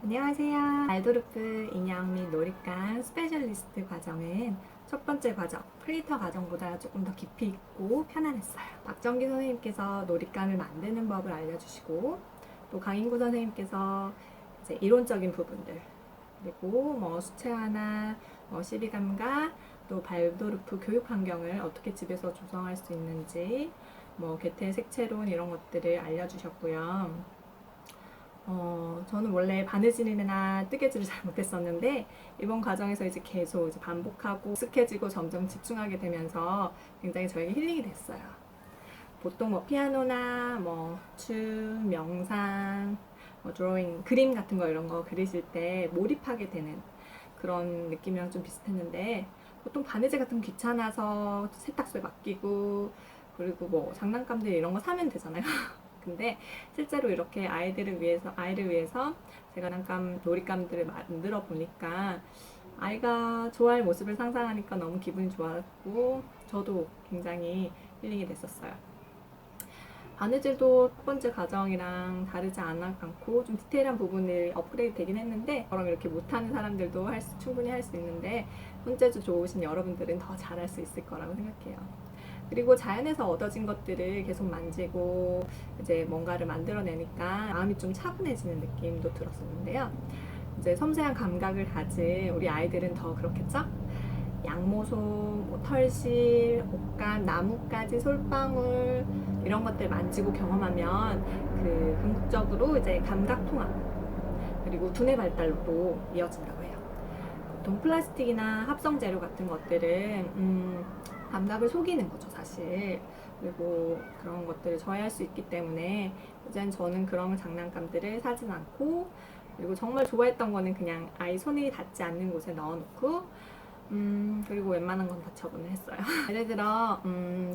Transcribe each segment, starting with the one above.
안녕하세요. 알도르프 인형 및 놀이감 스페셜리스트 과정은 첫 번째 과정, 크리에이터 과정보다 조금 더 깊이 있고 편안했어요. 박정기 선생님께서 놀이감을 만드는 법을 알려주시고, 또 강인구 선생님께서 이제 이론적인 부분들, 그리고 수채화나 12감각, 또 발도르프 교육 환경을 어떻게 집에서 조성할 수 있는지, 괴테 색채론 이런 것들을 알려주셨고요. 저는 원래 바느질이나 뜨개질을 잘 못했었는데 이번 과정에서 이제 계속 이제 반복하고 익숙해지고 점점 집중하게 되면서 굉장히 저에게 힐링이 됐어요. 보통 피아노나 춤, 명상, 드로잉, 그림 같은 거 이런 거 그리실 때 몰입하게 되는 그런 느낌이랑 좀 비슷했는데 보통 바느질 같은 거 귀찮아서 세탁소에 맡기고 그리고 장난감들 이런 거 사면 되잖아요. 근데 실제로 이렇게 아이를 위해서 제가 놀이감들을 만들어 보니까 아이가 좋아할 모습을 상상하니까 너무 기분이 좋았고 저도 굉장히 힐링이 됐었어요. 바느질도 첫 번째 과정이랑 다르지 않고 좀 디테일한 부분이 업그레이드 되긴 했는데 저랑 이렇게 못하는 사람들도 충분히 할 수 있는데 손재주 좋으신 여러분들은 더 잘할 수 있을 거라고 생각해요. 그리고 자연에서 얻어진 것들을 계속 만지고 이제 뭔가를 만들어내니까 마음이 좀 차분해지는 느낌도 들었었는데요. 이제 섬세한 감각을 가진 우리 아이들은 더 그렇겠죠? 양모소, 털실, 옷감, 나뭇가지, 솔방울 이런 것들 만지고 경험하면 그 궁극적으로 이제 감각 통합 그리고 두뇌 발달로도 이어진다고 해요. 보통 플라스틱이나 합성 재료 같은 것들은 감각을 속이는 거죠, 사실. 그리고 그런 것들을 저해할 수 있기 때문에 이젠 저는 그런 장난감들을 사진 않고 그리고 정말 좋아했던 거는 그냥 아이 손이 닿지 않는 곳에 넣어놓고 그리고 웬만한 건 다 처분을 했어요. 예를 들어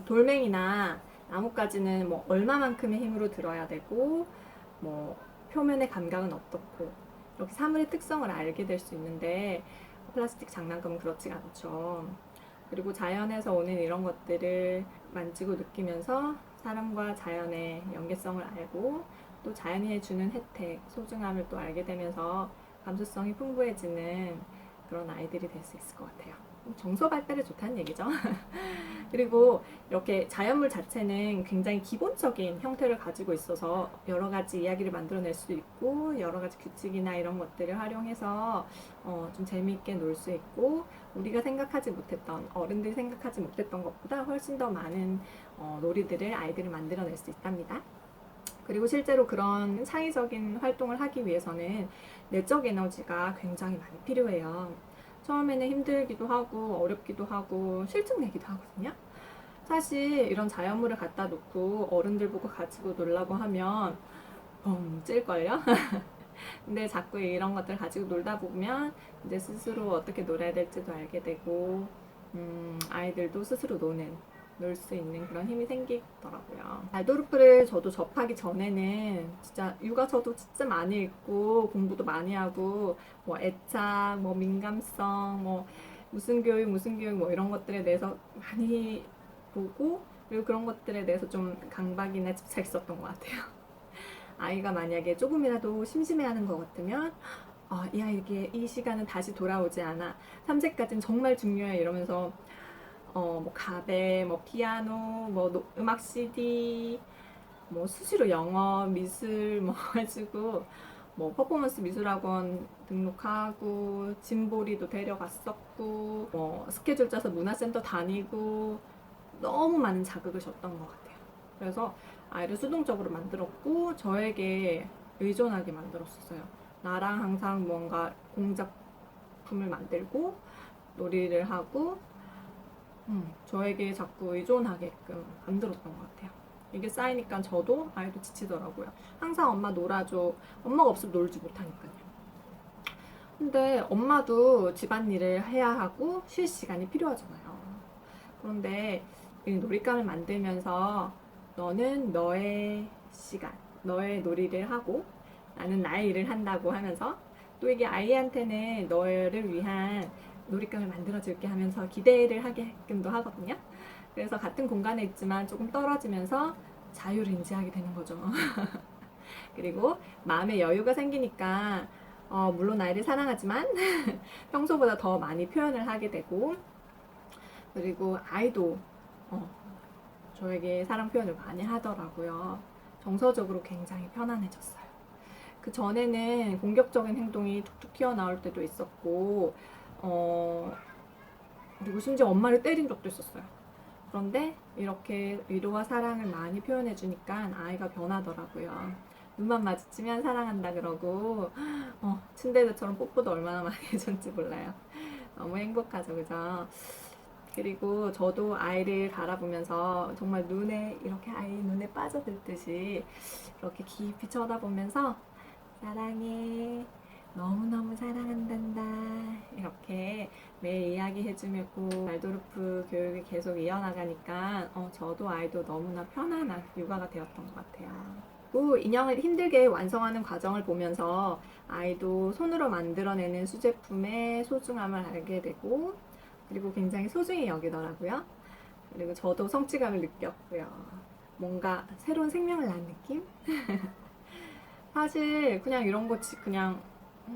돌멩이나 나뭇가지는 얼마만큼의 힘으로 들어야 되고 표면의 감각은 어떻고 이렇게 사물의 특성을 알게 될 수 있는데 플라스틱 장난감은 그렇지가 않죠. 그리고 자연에서 오는 이런 것들을 만지고 느끼면서 사람과 자연의 연계성을 알고 또 자연이 주는 혜택, 소중함을 또 알게 되면서 감수성이 풍부해지는 그런 아이들이 될 수 있을 것 같아요. 정서 발달에 좋다는 얘기죠. 그리고 이렇게 자연물 자체는 굉장히 기본적인 형태를 가지고 있어서 여러 가지 이야기를 만들어낼 수 있고 여러 가지 규칙이나 이런 것들을 활용해서 좀 재미있게 놀 수 있고 우리가 생각하지 못했던 어른들이 생각하지 못했던 것보다 훨씬 더 많은 놀이들을 아이들이 만들어낼 수 있답니다. 그리고 실제로 그런 창의적인 활동을 하기 위해서는 내적 에너지가 굉장히 많이 필요해요. 처음에는 힘들기도 하고 어렵기도 하고 실증내기도 하거든요. 사실 이런 자연물을 갖다 놓고 어른들 보고 가지고 놀라고 하면 뻥 찔걸요? 근데 자꾸 이런 것들 가지고 놀다 보면 이제 스스로 어떻게 놀아야 될지도 알게 되고 아이들도 스스로 놀 수 있는 그런 힘이 생기더라고요. 알도르프를 저도 접하기 전에는 진짜 육아 저도 진짜 많이 읽고 공부도 많이 하고 애착, 민감성, 무슨 교육 이런 것들에 대해서 많이 보고 그리고 그런 것들에 대해서 좀 강박이나 집착했었던 것 같아요. 아이가 만약에 조금이라도 심심해하는 것 같으면 이 아이에게 이 시간은 다시 돌아오지 않아. 3세까지는 정말 중요해 이러면서 가베, 피아노, 음악 CD, 수시로 영어, 미술 해주고 퍼포먼스 미술학원 등록하고 짐보리도 데려갔었고 스케줄 짜서 문화센터 다니고 너무 많은 자극을 줬던 것 같아요. 그래서 아이를 수동적으로 만들었고 저에게 의존하게 만들었어요. 나랑 항상 뭔가 공작품을 만들고 놀이를 하고 저에게 자꾸 의존하게끔 만들었던 것 같아요. 이게 쌓이니까 저도 아이도 지치더라고요. 항상 엄마 놀아줘. 엄마가 없으면 놀지 못하니까요. 근데 엄마도 집안일을 해야 하고 쉴 시간이 필요하잖아요. 그런데 이 놀잇감을 만들면서 너는 너의 시간, 너의 놀이를 하고 나는 나의 일을 한다고 하면서 또 이게 아이한테는 너를 위한 놀잇감을 만들어줄게 하면서 기대를 하게끔도 하거든요. 그래서 같은 공간에 있지만 조금 떨어지면서 자유를 인지하게 되는 거죠. 그리고 마음의 여유가 생기니까 물론 아이를 사랑하지만 평소보다 더 많이 표현을 하게 되고, 그리고 아이도 저에게 사랑 표현을 많이 하더라고요. 정서적으로 굉장히 편안해졌어요. 그 전에는 공격적인 행동이 툭툭 튀어나올 때도 있었고, 그리고 심지어 엄마를 때린 적도 있었어요. 그런데 이렇게 위로와 사랑을 많이 표현해주니까 아이가 변하더라고요. 눈만 마주치면 사랑한다 그러고, 침대들처럼 뽀뽀도 얼마나 많이 해줬는지 몰라요. 너무 행복하죠, 그죠? 그리고 저도 아이를 바라보면서 정말 이렇게 아이 눈에 빠져들듯이 이렇게 깊이 쳐다보면서 사랑해. 너무너무 사랑한단다. 이렇게 매일 이야기해주고 말도르프 교육이 계속 이어나가니까 저도 아이도 너무나 편안한 육아가 되었던 것 같아요. 또 인형을 힘들게 완성하는 과정을 보면서 아이도 손으로 만들어내는 수제품의 소중함을 알게 되고, 그리고 굉장히 소중히 여기더라고요. 그리고 저도 성취감을 느꼈고요. 뭔가 새로운 생명을 낳은 느낌? 사실 그냥 이런 거 그냥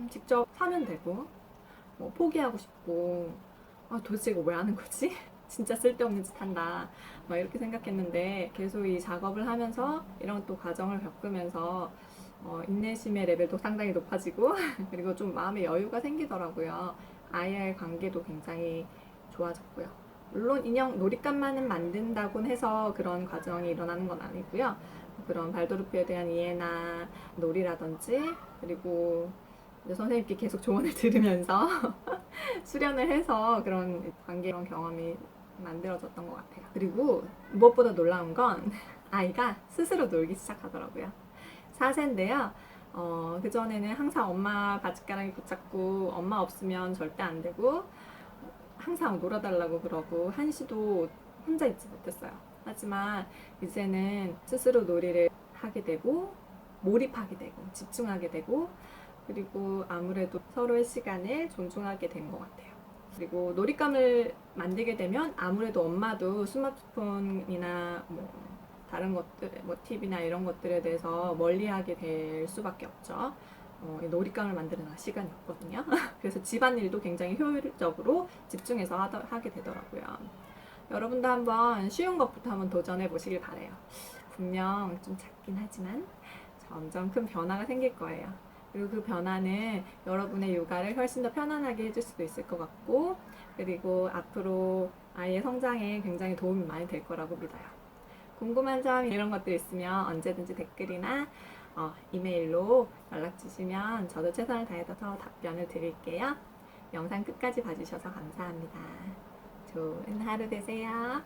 직접 사면 되고, 뭐 포기하고 싶고, 도대체 이거 왜 하는 거지? 진짜 쓸데없는 짓 한다. 막 이렇게 생각했는데 계속 이 작업을 하면서 이런 또 과정을 겪으면서 인내심의 레벨도 상당히 높아지고 그리고 좀 마음의 여유가 생기더라고요. 아이와의 관계도 굉장히 좋아졌고요. 물론 인형 놀잇감만은 만든다곤 해서 그런 과정이 일어나는 건 아니고요. 그런 발도르프에 대한 이해나 놀이라든지, 그리고 선생님께 계속 조언을 들으면서 수련을 해서 그런 관계, 그런 경험이 만들어졌던 것 같아요. 그리고 무엇보다 놀라운 건 아이가 스스로 놀기 시작하더라고요. 4세인데요. 그전에는 항상 엄마 바짓가랑이 붙잡고 엄마 없으면 절대 안 되고 항상 놀아달라고 그러고 한시도 혼자 있지 못했어요. 하지만 이제는 스스로 놀이를 하게 되고 몰입하게 되고 집중하게 되고, 그리고 아무래도 서로의 시간을 존중하게 된 것 같아요. 그리고 놀잇감을 만들게 되면 아무래도 엄마도 스마트폰이나 뭐 다른 것들, 뭐 TV나 이런 것들에 대해서 멀리하게 될 수밖에 없죠. 놀잇감을 만드는 시간이 없거든요. 그래서 집안일도 굉장히 효율적으로 집중해서 하게 되더라고요. 여러분도 한번 쉬운 것부터 한번 도전해 보시길 바래요. 분명 좀 작긴 하지만 점점 큰 변화가 생길 거예요. 그리고 그 변화는 여러분의 육아를 훨씬 더 편안하게 해줄 수도 있을 것 같고, 그리고 앞으로 아이의 성장에 굉장히 도움이 많이 될 거라고 믿어요. 궁금한 점 이런 것들 있으면 언제든지 댓글이나 이메일로 연락 주시면 저도 최선을 다해서 답변을 드릴게요. 영상 끝까지 봐주셔서 감사합니다. 좋은 하루 되세요.